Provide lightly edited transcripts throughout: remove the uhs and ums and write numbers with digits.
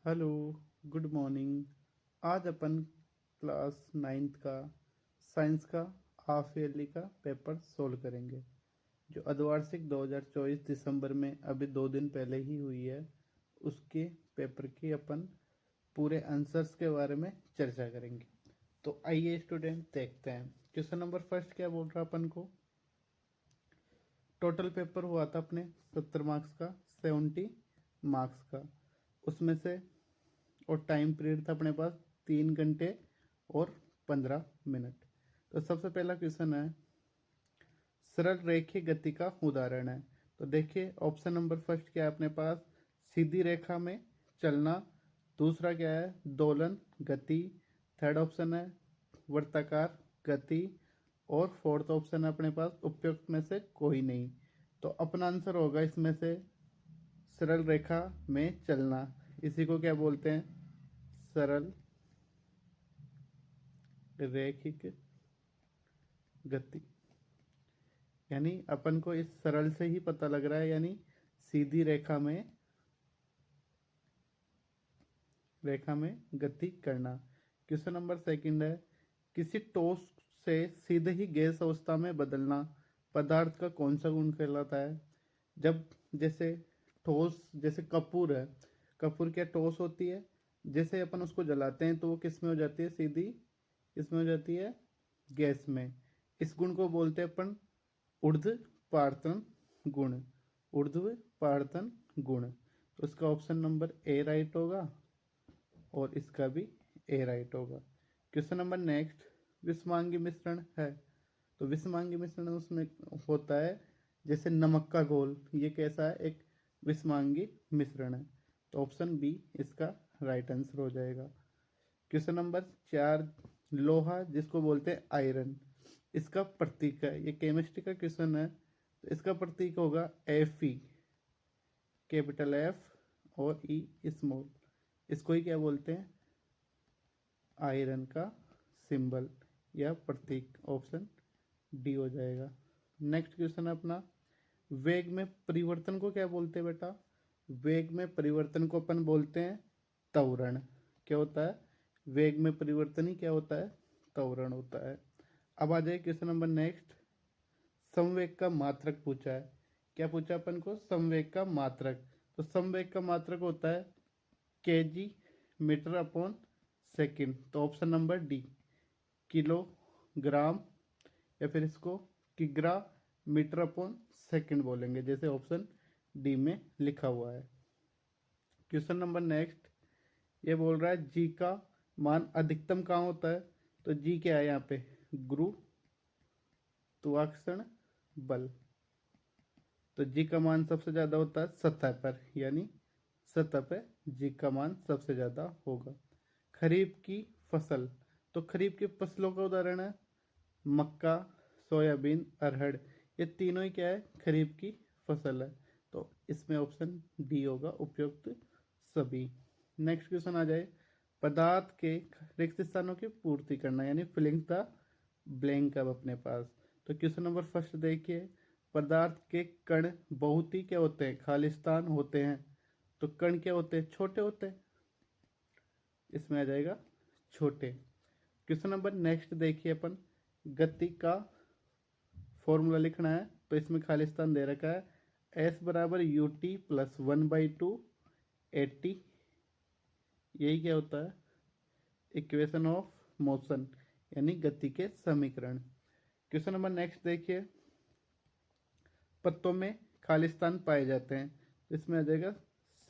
Hello, good morning. आज अपन class ninth का science का हाफ ईयरली का पेपर सोल्व करेंगे, जो अर्धवार्षिक 2024 दिसंबर में अभी 2 दिन पहले ही हुई है। उसके पेपर की अपन पूरे आंसर्स के बारे में चर्चा करेंगे। तो आइए स्टूडेंट देखते हैं। क्वेश्चन नंबर फर्स्ट क्या बोल रहा है अपन को। टोटल पेपर हुआ था अपने 70 मार्क्स का, 70 मार्क्स का। उसमें से और टाइम पीरियड था अपने पास 3 घंटे और 15 मिनट। तो सबसे पहला क्वेश्चन है, सरल रेखीय गति का उदाहरण है। तो देखिए ऑप्शन नंबर फर्स्ट क्या है अपने पास, सीधी रेखा में चलना। दूसरा क्या है, दोलन गति। थर्ड ऑप्शन है वर्ताकार गति। और फोर्थ ऑप्शन है अपने पास उपयुक्त में से कोई नहीं। तो अपना आंसर होगा इसमें से सरल रेखा में चलना। इसी को क्या बोलते हैं, सरल रैखिक गति। यानी अपन को इस सरल से ही पता लग रहा है, यानी सीधी रेखा में गति करना। क्वेश्चन नंबर सेकंड है, किसी ठोस से सीधे ही गैस अवस्था में बदलना पदार्थ का कौन सा गुण कहलाता है। जब जैसे ठोस, जैसे कपूर है, कपूर क्या ठोस होती है, जैसे अपन उसको जलाते हैं तो वो किस में हो जाती है, सीधी इसमें हो जाती है, गैस में। इस गुण को बोलते हैं अपन ऊर्ध्वपातन गुण। ऊर्ध्वपातन गुण। तो इसका ऑप्शन नंबर ए राइट होगा और इसका भी ए राइट होगा। क्वेश्चन नंबर नेक्स्ट, विषमांगी मिश्रण है। तो विषमांगी मिश्रण उसमें होता है जैसे नमक का घोल, ये कैसा है, एक विषमांगी मिश्रण है। तो ऑप्शन बी इसका राइट आंसर हो जाएगा। क्वेश्चन नंबर 4, लोहा जिसको बोलते हैं आयरन, इसका प्रतीक है। ये केमिस्ट्री का क्वेश्चन है। तो इसका प्रतीक होगा Fe, कैपिटल एफ और ई स्मॉल। इसको ही क्या बोलते हैं, आयरन का सिंबल या प्रतीक। ऑप्शन डी हो जाएगा। नेक्स्ट क्वेश्चन है अपना, वेग में परिवर्तन को क्या बोलते हैं बेटा। वेग में परिवर्तन को अपन बोलते हैं त्वरण। क्या होता है, वेग में परिवर्तन ही क्या होता है, त्वरण होता है। अब आ जाए क्वेश्चन नंबर नेक्स्ट, संवेग का मात्रक पूछा है। क्या पूछा अपन को, संवेग का मात्रक। तो संवेग का मात्रक होता है केजी मीटर अपॉन सेकंड। तो ऑप्शन नंबर डी किलोग्राम, या फिर इसको किग्रा मीटर अपॉन सेकंड बोलेंगे, जैसे ऑप्शन डी में लिखा हुआ है। क्वेश्चन नंबर नेक्स्ट, ये बोल रहा है जी का मान अधिकतम कहाँ होता है। तो जी क्या है यहाँ पे, गुरुत्वाकर्षण बल। तो जी का मान सबसे ज़्यादा होता है सतह पर, यानी सतह पर जी का मान सबसे ज़्यादा होगा। खरीफ की फसल, तो खरीफ की फसलों का उदाहरण है मक्का, सोयाबीन, अरहर। ये तीनों ही क्या है, खरीफ की फसल है। तो इसमें ऑप्शन डी होगा, उपयुक्त सभी। नेक्स्ट क्वेश्चन आ जाए, पदार्थ के रिक्त स्थानों की पूर्ति करना, यानी फिलिंग द ब्लैंक अब अपने पास। तो क्वेश्चन नंबर फर्स्ट देखिए, पदार्थ के कण बहुत ही क्या होते हैं, खालिस्तान होते हैं। तो कण क्या होते हैं, छोटे होते हैं। इसमें आ जाएगा छोटे। क्वेश्चन नंबर नेक्स्ट देखिए अपन, गति का फॉर्मूला लिखना है। तो इसमें खालिस्तान दे रखा है एस बराबर यू टी प्लस 1/2 80। यही क्या होता है, इक्वेशन ऑफ मोशन, यानी गति के समीकरण। क्वेश्चन नंबर नेक्स्ट देखिए, पत्तों में खालिस्तान पाए जाते हैं। इसमें आ जाएगा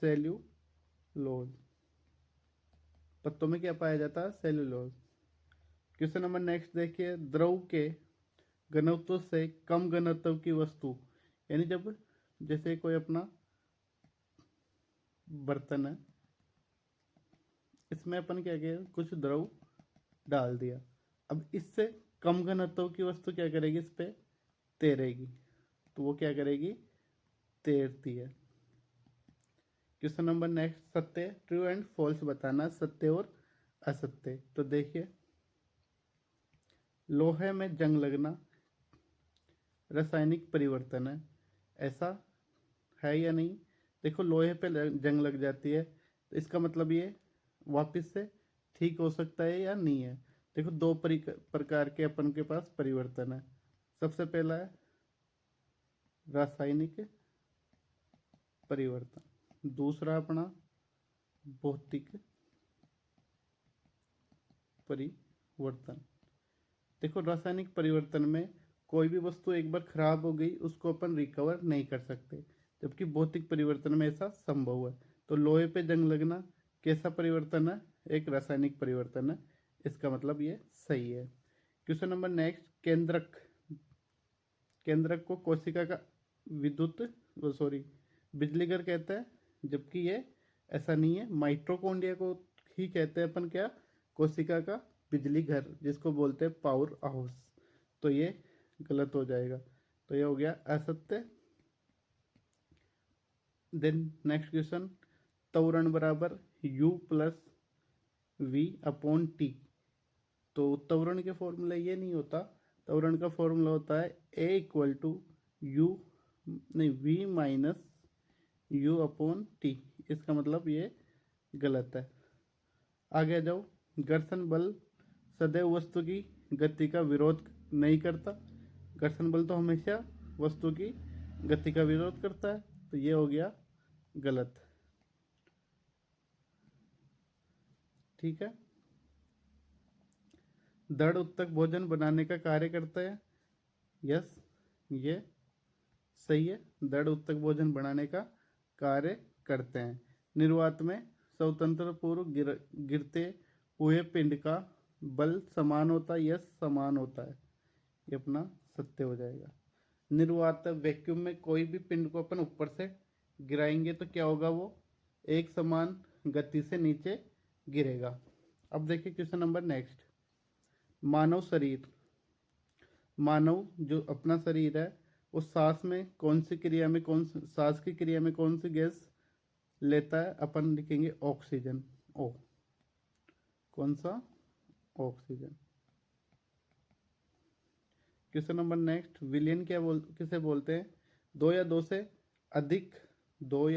सेल्यूलोज। पत्तों में क्या पाया जाता है, सेल्यूलोज। क्वेश्चन नंबर नेक्स्ट देखिए, द्रव के घनत्व से कम घनत्व की वस्तु, यानी जब जैसे कोई अपना बर्तन है, इसमें अपन क्या किया, कुछ द्रव डाल दिया। अब इससे कम घनत्व की वस्तु क्या करेगी, इस पे तैरेगी। तो वो क्या करेगी, तैरती है। क्वेश्चन नंबर नेक्स्ट, सत्य ट्रू एंड फॉल्स बताना, सत्य और असत्य। तो देखिए, लोहे में जंग लगना रासायनिक परिवर्तन है, ऐसा है या नहीं। देखो लोहे पे जंग लग जाती है, तो इसका मतलब ये वापस से ठीक हो सकता है या नहीं है। देखो दो प्रकार के अपन के पास परिवर्तन है। सबसे पहला है रासायनिक परिवर्तन, दूसरा अपना भौतिक परिवर्तन। देखो रासायनिक परिवर्तन में कोई भी वस्तु एक बार खराब हो गई उसको अपन रिकवर नहीं कर सकते, जबकि भौतिक परिवर्तन में ऐसा संभव है। तो लोहे पे जंग लगना कैसा परिवर्तन है? एक रासायनिक परिवर्तन है। इसका मतलब ये सही है। क्वेश्चन नंबर नेक्स्ट, केंद्रक। केंद्रक को कोशिका का विद्युत सॉरी बिजली घर कहते हैं, जबकि ये ऐसा नहीं है। माइटोकॉन्ड्रिया को ही कहते हैं अपन क्या? कोशिका का बिजली घर, जिसको बोलते हैं पावर हाउस। तो ये गलत हो जाएगा, तो ये हो गया असत्य। देन नेक्स्ट क्वेश्चन, त्वरण बराबर u plus v upon t. तो त्वरण के फॉर्मूला ये नहीं होता, त्वरण का फॉर्मूला होता है a इक्वल टू यू नहीं v minus you upon T. इसका मतलब ये गलत है। आगे आ जाओ, घर्षण बल सदैव वस्तु की गति का विरोध नहीं करता। घर्षण बल तो हमेशा वस्तु की गति का विरोध करता है, तो ये हो गया गलत। ठीक है। दृढ़ उत्तक भोजन बनाने का कार्य करता है। यस, ये सही है। दृढ़ उत्तक भोजन बनाने का कार्य करते हैं। निर्वात में स्वतंत्र पूर्व गिरते हुए पिंड का बल समान होता है। यस, समान होता है। ये अपना सत्य हो जाएगा। निर्वात वैक्यूम में कोई भी पिंड को अपन ऊपर से गिराएंगे तो क्या होगा? वो एक समान गति से नीचे गिरेगा। अब देखिए क्वेश्चन नंबर नेक्स्ट, मानव शरीर। मानव जो अपना शरीर है वो सांस में कौन सी क्रिया में सांस की क्रिया में कौन सी गैस लेता है? अपन लिखेंगे ऑक्सीजन। ओ, कौन सा? ऑक्सीजन। क्वेश्चन नंबर नेक्स्ट, विलयन किसे बोलते हैं? दो या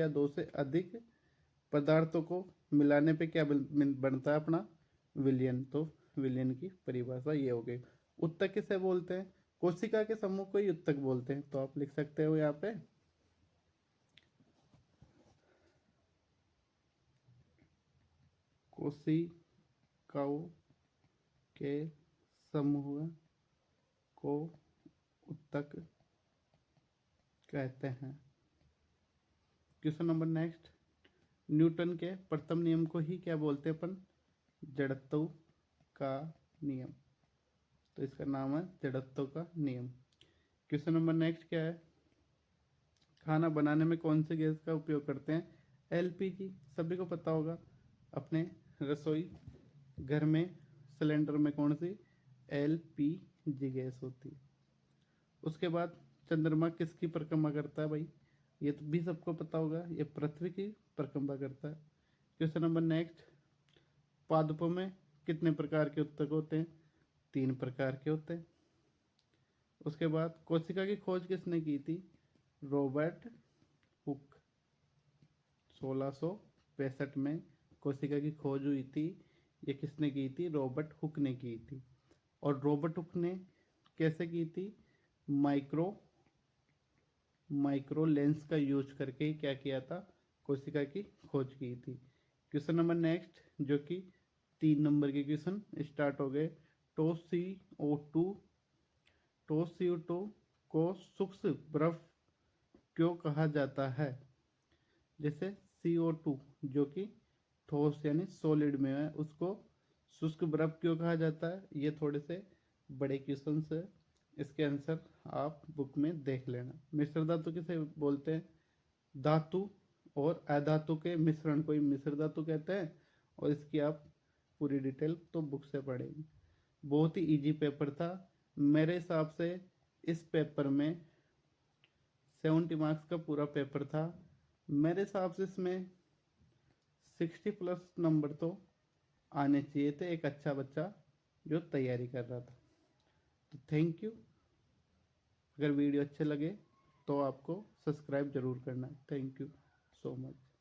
दो से अधिक पदार्थों को मिलाने पे क्या बनता है अपना? विलयन। तो विलयन की परिभाषा ये हो गई। उत्तक किसे बोलते हैं? कोशिका के समूह को ही उत्तक बोलते हैं। तो आप लिख सकते हो यहाँ पे कोशिकाओं के समूह को उत्तक कहते हैं। क्वेश्चन नंबर नेक्स्ट, न्यूटन के प्रथम नियम को ही क्या बोलते हैं अपन? जड़त्व का नियम। तो इसका नाम है जड़त्व का नियम। क्वेश्चन नंबर नेक्स्ट क्या है? खाना बनाने में कौन सी गैस का उपयोग करते हैं? एलपीजी। सभी को पता होगा, अपने रसोई घर में सिलेंडर में कौन सी? एलपीजी गैस होती है। उसके बाद चंद्रमा किसकी परिक्रमा करता है भाई? ये तो भी सबको पता होगा, ये पृथ्वी की परिक्रमा करता है। क्वेश्चन नंबर नेक्स्ट, पादपों में कितने प्रकार के उत्तक होते हैं? 3 प्रकार के होते हैं। उसके बाद कोशिका की खोज किसने की थी? Robert Hooke. 1665 में कोशिका की खोज हुई थी। ये किसने की थी? रॉबर्ट हुक ने की थी। और रॉबर्ट हुक ने कैसे की थी? माइक्रो लेंस का यूज करके ही क्या किया था? कोशिका की खोज की थी। क्वेश्चन नंबर नेक्स्ट, जो कि 3 नंबर के क्वेश्चन स्टार्ट हो गए। टो को सूक्ष्म बर्फ क्यों कहा जाता है? जैसे CO2 जो कि ठोस यानी सॉलिड में है, उसको शुष्क बर्फ क्यों कहा जाता है? ये थोड़े से बड़े क्वेश्चन है, इसके आंसर आप बुक में देख लेना। मिश्र धातु किसे बोलते हैं? धातु और अधातु के मिश्रण को ही मिश्र धातु कहते हैं। और इसकी आप पूरी डिटेल तो बुक से पढ़ेंगे। बहुत ही इजी पेपर था मेरे हिसाब से। इस पेपर में 70 मार्क्स का पूरा पेपर था मेरे हिसाब से। इसमें 60 प्लस नंबर तो आने चाहिए थे एक अच्छा बच्चा जो तैयारी कर रहा था। तो थैंक यू। अगर वीडियो अच्छे लगे तो आपको सब्सक्राइब जरूर करना। Thank you so much.